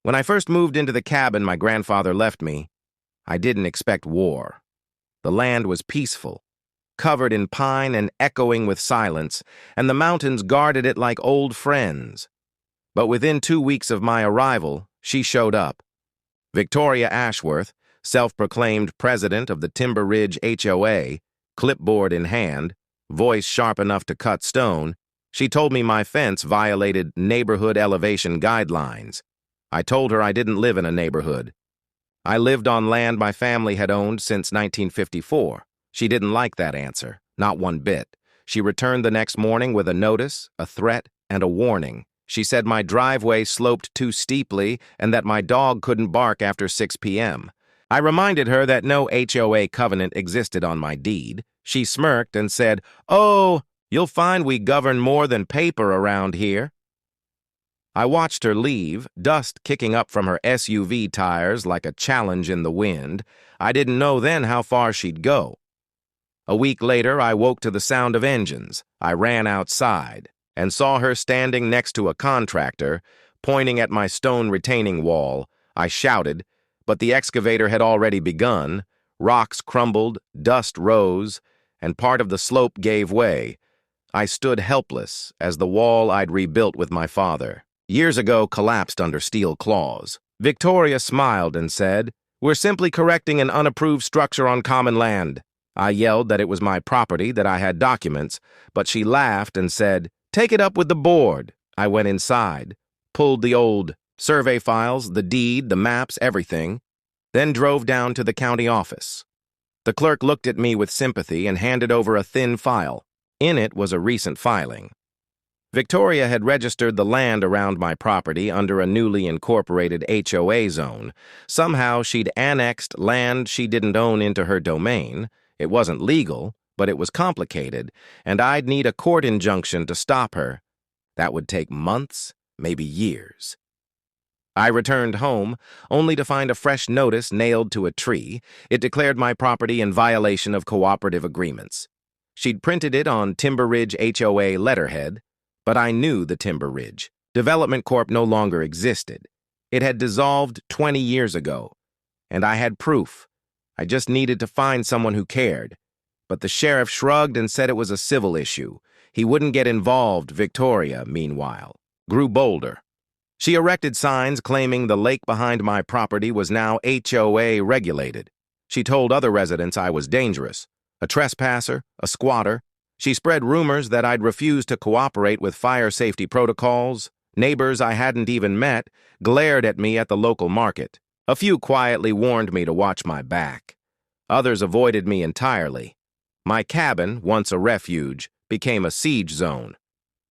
When I first moved into the cabin my grandfather left me, I didn't expect war. The land was peaceful, covered in pine and echoing with silence, and the mountains guarded it like old friends. But within 2 weeks of my arrival, she showed up. Victoria Ashworth, self-proclaimed president of the Timber Ridge HOA, clipboard in hand, voice sharp enough to cut stone, she told me my fence violated neighborhood elevation guidelines. I told her I didn't live in a neighborhood. I lived on land my family had owned since 1954. She didn't like that answer, not one bit. She returned the next morning with a notice, a threat, and a warning. She said my driveway sloped too steeply and that my dog couldn't bark after 6 p.m. I reminded her that no HOA covenant existed on my deed. She smirked and said, "Oh, you'll find we govern more than paper around here." I watched her leave, dust kicking up from her SUV tires like a challenge in the wind. I didn't know then how far she'd go. A week later, I woke to the sound of engines. I ran outside and saw her standing next to a contractor, pointing at my stone retaining wall. I shouted, but the excavator had already begun. Rocks crumbled, dust rose, and part of the slope gave way. I stood helpless as the wall I'd rebuilt with my father years ago collapsed under steel claws. Victoria smiled and said, "We're simply correcting an unapproved structure on common land." I yelled that it was my property, that I had documents, but she laughed and said, "Take it up with the board." I went inside, pulled the old survey files, the deed, the maps, everything, then drove down to the county office. The clerk looked at me with sympathy and handed over a thin file. In it was a recent filing. Victoria had registered the land around my property under a newly incorporated HOA zone. Somehow she'd annexed land she didn't own into her domain. It wasn't legal, but it was complicated, and I'd need a court injunction to stop her. That would take months, maybe years. I returned home, only to find a fresh notice nailed to a tree. It declared my property in violation of cooperative agreements. She'd printed it on Timber Ridge HOA letterhead, but I knew the Timber Ridge. Development Corp no longer existed. It had dissolved 20 years ago, and I had proof. I just needed to find someone who cared. But the sheriff shrugged and said it was a civil issue. He wouldn't get involved. Victoria, meanwhile, grew bolder. She erected signs claiming the lake behind my property was now HOA regulated. She told other residents I was dangerous, a trespasser, a squatter. She spread rumors that I'd refused to cooperate with fire safety protocols. Neighbors I hadn't even met glared at me at the local market. A few quietly warned me to watch my back. Others avoided me entirely. My cabin, once a refuge, became a siege zone.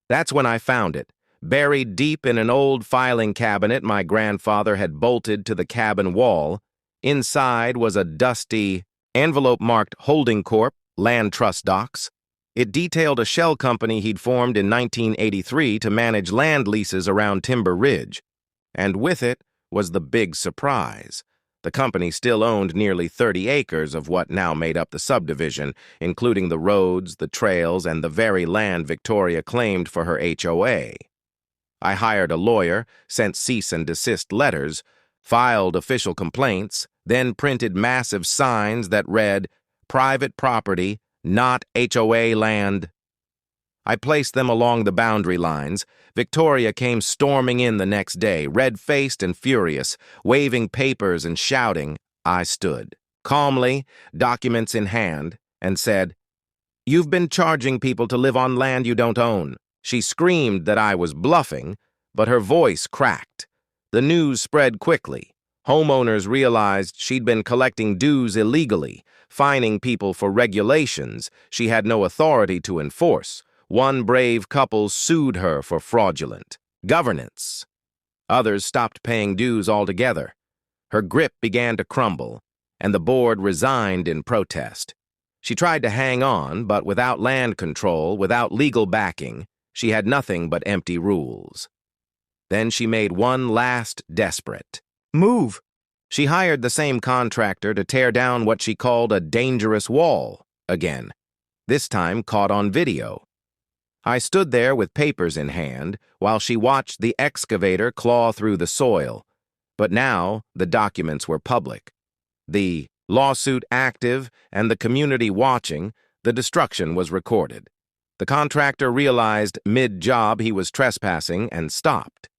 That's when I found it, buried deep in an old filing cabinet my grandfather had bolted to the cabin wall. Inside was a dusty, envelope-marked holding corp, land trust docs. It detailed a shell company he'd formed in 1983 to manage land leases around Timber Ridge. And with it was the big surprise. The company still owned nearly 30 acres of what now made up the subdivision, including the roads, the trails, and the very land Victoria claimed for her HOA. I hired a lawyer, sent cease and desist letters, filed official complaints, then printed massive signs that read, "Private property, not HOA land." I placed them along the boundary lines. Victoria came storming in the next day, red-faced and furious, waving papers and shouting. I stood, calmly, documents in hand, and said, "You've been charging people to live on land you don't own." She screamed that I was bluffing, but her voice cracked. The news spread quickly. Homeowners realized she'd been collecting dues illegally, fining people for regulations she had no authority to enforce. One brave couple sued her for fraudulent governance. Others stopped paying dues altogether. Her grip began to crumble, and the board resigned in protest. She tried to hang on, but without land control, without legal backing, she had nothing but empty rules. Then she made one last desperate move. She hired the same contractor to tear down what she called a dangerous wall again, this time caught on video. I stood there with papers in hand while she watched the excavator claw through the soil. But now the documents were public. The lawsuit active and the community watching, the destruction was recorded. The contractor realized mid-job he was trespassing and stopped.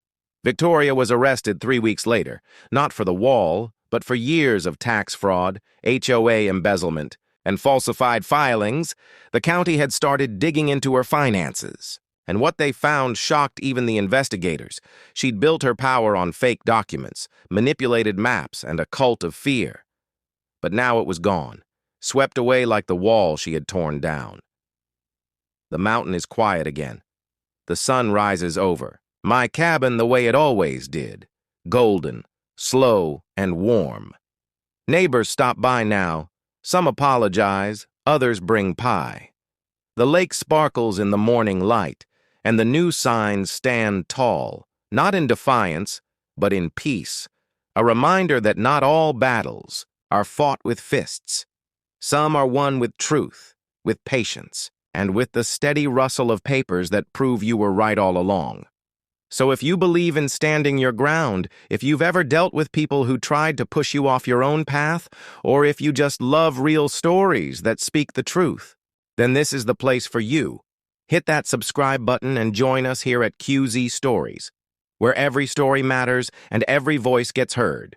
Victoria was arrested 3 weeks later, not for the wall, but for years of tax fraud, HOA embezzlement, and falsified filings. The county had started digging into her finances. And what they found shocked even the investigators. She'd built her power on fake documents, manipulated maps, and a cult of fear. But now it was gone, swept away like the wall she had torn down. The mountain is quiet again. The sun rises over. My cabin the way it always did, golden, slow, and warm. Neighbors stop by now. Some apologize, others bring pie. The lake sparkles in the morning light, and the new signs stand tall, not in defiance, but in peace, a reminder that not all battles are fought with fists. Some are won with truth, with patience, and with the steady rustle of papers that prove you were right all along. So if you believe in standing your ground, if you've ever dealt with people who tried to push you off your own path, or if you just love real stories that speak the truth, then this is the place for you. Hit that subscribe button and join us here at QZ Stories, where every story matters and every voice gets heard.